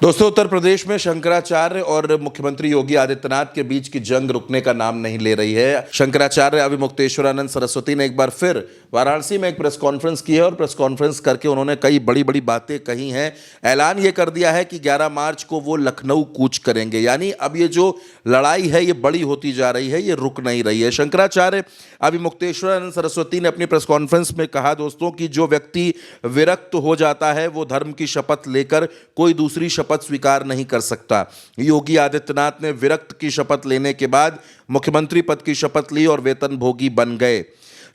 दोस्तों, उत्तर प्रदेश में शंकराचार्य और मुख्यमंत्री योगी आदित्यनाथ के बीच की जंग रुकने का नाम नहीं ले रही है। शंकराचार्य अविमुक्तेश्वरानंद सरस्वती ने एक बार फिर वाराणसी में एक प्रेस कॉन्फ्रेंस की है और प्रेस कॉन्फ्रेंस करके उन्होंने कई बड़ी बड़ी बातें कही हैं। ऐलान ये कर दिया है कि 11 मार्च को वो लखनऊ कूच करेंगे। यानी अब ये जो लड़ाई है ये बड़ी होती जा रही है, ये रुक नहीं रही है। शंकराचार्य अविमुक्तेश्वरानंद सरस्वती ने अपनी प्रेस कॉन्फ्रेंस में कहा दोस्तों कि जो व्यक्ति विरक्त हो जाता है वो धर्म की शपथ लेकर कोई दूसरी शपथ स्वीकार नहीं कर सकता। योगी आदित्यनाथ ने विरक्त की शपथ लेने के बाद मुख्यमंत्री पद की शपथ ली और वेतनभोगी बन गए।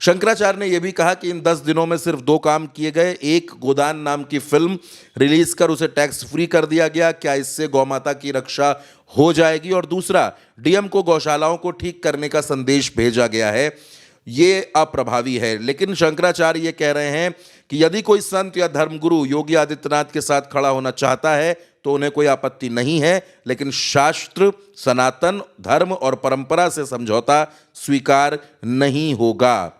शंकराचार्य ने यह भी कहा कि इन 10 दिनों में सिर्फ 2 काम किए गए। एक, गोदान नाम की फिल्म रिलीज कर उसे टैक्स फ्री कर दिया गया। क्या इससे गौमाता की रक्षा हो जाएगी? और दूसरा, डीएम को गौशालाओं को ठीक करने का संदेश भेजा गया है। ये अप्रभावी है। लेकिन शंकराचार्य ये कह रहे हैं कि यदि कोई संत या धर्मगुरु योगी आदित्यनाथ के साथ खड़ा होना चाहता है तो उन्हें कोई आपत्ति नहीं है, लेकिन शास्त्र, सनातन धर्म और परंपरा से समझौता स्वीकार नहीं होगा।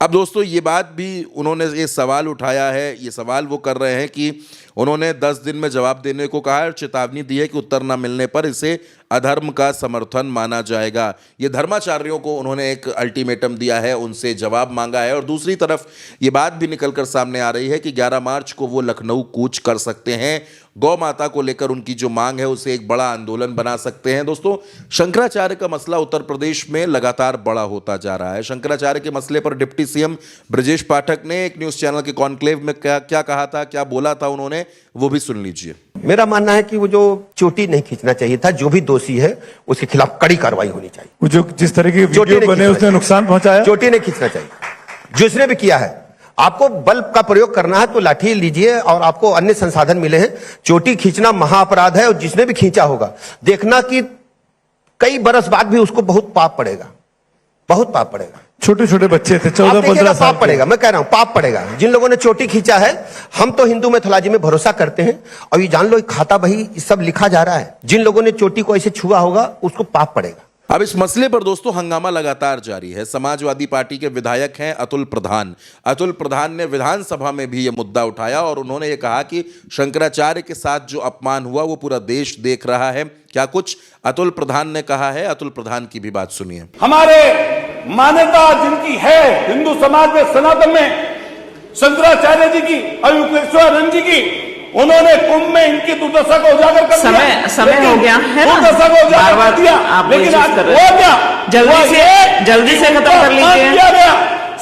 अब दोस्तों, ये बात भी उन्होंने ये सवाल उठाया है। ये सवाल वो कर रहे हैं कि उन्होंने 10 दिन में जवाब देने को कहा है और चेतावनी दी है कि उत्तर न मिलने पर इसे अधर्म का समर्थन माना जाएगा। ये धर्माचार्यों को उन्होंने एक अल्टीमेटम दिया है, उनसे जवाब मांगा है। और दूसरी तरफ ये बात भी निकलकर सामने आ रही है कि 11 मार्च को वो लखनऊ कूच कर सकते हैं। गौ माता को लेकर उनकी जो मांग है उसे एक बड़ा आंदोलन बना सकते हैं। दोस्तों, शंकराचार्य का मसला उत्तर प्रदेश में लगातार बड़ा होता जा रहा है। शंकराचार्य के मसले पर डिप्टी सीएम ब्रजेश पाठक ने एक न्यूज़ चैनल के कॉन्क्लेव में क्या कहा था, क्या बोला था उन्होंने, वो भी सुन लीजिए। मेरा मानना है कि वो जो चोटी नहीं खींचना चाहिए था, जो भी दोषी है उसके खिलाफ कड़ी कार्रवाई होनी चाहिए। वो जो जिस तरह की वीडियो बने उसने नुकसान पहुंचाया, चोटी नहीं खींचना चाहिए। जिसने भी किया है, आपको बल का प्रयोग करना है तो लाठी लीजिए और आपको अन्य संसाधन मिले हैं। चोटी खींचना महाअपराध है और जिसने भी खींचा होगा देखना कि कई बरस बाद भी उसको बहुत पाप पड़ेगा, बहुत पाप पड़ेगा। छोटे छोटे बच्चे थे, 14-15 साल पाप पड़ेगा। मैं कह रहा हूं पाप पड़ेगा। जिन लोगों ने चोटी खींचा है, हम तो हिंदू मैथोलॉजी में भरोसा करते हैं और ये जान लो खाता बही सब लिखा जा रहा है। जिन लोगों ने चोटी को ऐसे छुआ होगा उसको पाप पड़ेगा। अब इस मसले पर दोस्तों हंगामा लगातार जारी है। समाजवादी पार्टी के विधायक हैं अतुल प्रधान। अतुल प्रधान ने विधानसभा में भी यह मुद्दा उठाया और उन्होंने ये कहा कि शंकराचार्य के साथ जो अपमान हुआ वो पूरा देश देख रहा है। क्या कुछ अतुल प्रधान ने कहा है, अतुल प्रधान की भी बात सुनिए। हमारे मान्यता जिनकी है हिंदू समाज में, सनातन में, शंकराचार्य जी की, अविमुक्तेश्वरानंद जी की, उन्होंने कुंभ में इनकी दुर्दशा को उजागर कर दिया। समय हो गया है ना, दुर्दशा को उजागर कर दिया। लेकिन आज वो क्या, जल्दी से खत्म कर लीजिए। किया गया,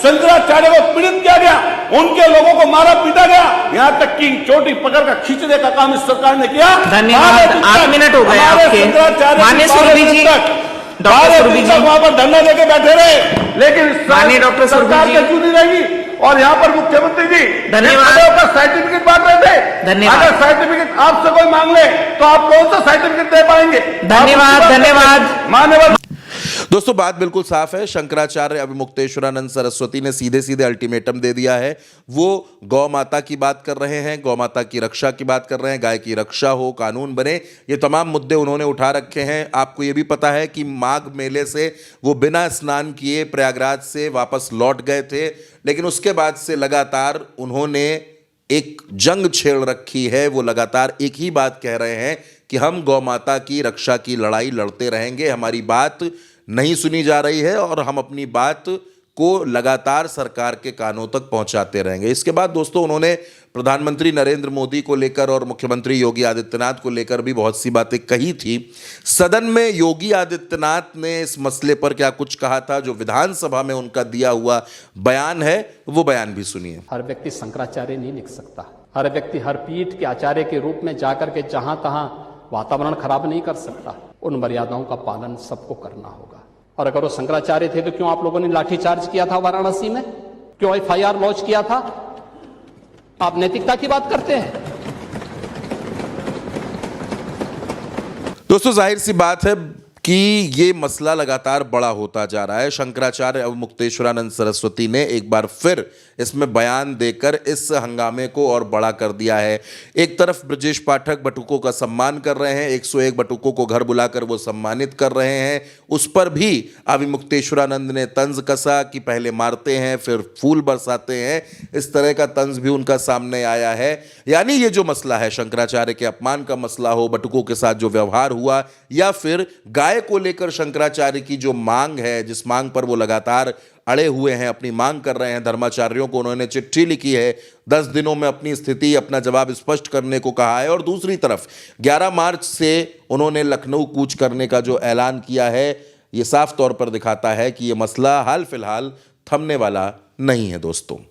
शंकराचार्य को पीड़ित किया गया, उनके लोगों को मारा पीटा गया, यहाँ तक कि चोटी पकड़ कर खींचने का काम इस सरकार ने किया। धन्यवाद। 8 मिनट हो गए आपके। माननीय सुरभि जी, डॉक्टर सुरभि जी वहां पर धरना देके बैठे रहे, लेकिन माननीय डॉक्टर सरकार सुरभि जी क्यों नहीं रहेगी? और यहाँ पर मुख्यमंत्री जी धन्यवाद का सर्टिफिकेट बांट रहे थे। धन्यवाद। अगर सर्टिफिकेट आपसे कोई मांग ले तो आप कौन सा सर्टिफिकेट दे पाएंगे? धन्यवाद। धन्यवाद। मान्यवर दोस्तों, बात बिल्कुल साफ है। शंकराचार्य अविमुक्तेश्वरानंद सरस्वती ने सीधे सीधे अल्टीमेटम दे दिया है। वो गौ माता की बात कर रहे हैं, गौ माता की रक्षा की बात कर रहे हैं, गाय की रक्षा हो, कानून बने, ये तमाम मुद्दे उन्होंने उठा रखे हैं। आपको ये भी पता है कि माघ मेले से वो बिना स्नान किए प्रयागराज से वापस लौट गए थे, लेकिन उसके बाद से लगातार उन्होंने एक जंग छेड़ रखी है। वो लगातार एक ही बात कह रहे हैं कि हम गौ माता की रक्षा की लड़ाई लड़ते रहेंगे, हमारी बात नहीं सुनी जा रही है और हम अपनी बात को लगातार सरकार के कानों तक पहुंचाते रहेंगे। इसके बाद दोस्तों उन्होंने प्रधानमंत्री नरेंद्र मोदी को लेकर और मुख्यमंत्री योगी आदित्यनाथ को लेकर भी बहुत सी बातें कही थी। सदन में योगी आदित्यनाथ ने इस मसले पर क्या कुछ कहा था, जो विधानसभा में उनका दिया हुआ बयान है, वो बयान भी सुनिए। हर व्यक्ति शंकराचार्य नहीं लिख सकता। हर व्यक्ति हर पीठ के आचार्य के रूप में जाकर के जहां तहां वातावरण खराब नहीं कर सकता। उन मर्यादाओं का पालन सबको करना होगा। और अगर वो शंकराचार्य थे तो क्यों आप लोगों ने लाठीचार्ज किया था वाराणसी में? क्यों एफआईआर लॉन्च किया था? आप नैतिकता की बात करते हैं। दोस्तों, जाहिर सी बात है कि ये मसला लगातार बड़ा होता जा रहा है। शंकराचार्य अवमुक्तेश्वरानंद सरस्वती ने एक बार फिर इसमें बयान देकर इस हंगामे को और बड़ा कर दिया है। एक तरफ ब्रजेश पाठक बटुकों का सम्मान कर रहे हैं, 101 बटुकों को घर बुलाकर वो सम्मानित कर रहे हैं, उस पर भी अवमुक्तेश्वरानंद ने तंज कसा कि पहले मारते हैं फिर फूल बरसाते हैं। इस तरह का तंज भी उनका सामने आया है। यानी ये जो मसला है, शंकराचार्य के अपमान का मसला हो, बटुकों के साथ जो व्यवहार हुआ, या फिर गाय को लेकर शंकराचार्य की जो मांग है, जिस मांग पर वो लगातार अड़े हुए हैं, अपनी मांग कर रहे हैं, धर्माचार्यों को उन्होंने चिट्ठी लिखी है, 10 दिनों में अपनी स्थिति, अपना जवाब स्पष्ट करने को कहा है। और दूसरी तरफ 11 मार्च से उन्होंने लखनऊ कूच करने का जो ऐलान किया है, ये साफ तौर पर दिखाता है कि ये मसला हाल फिलहाल थमने वाला नहीं है दोस्तों।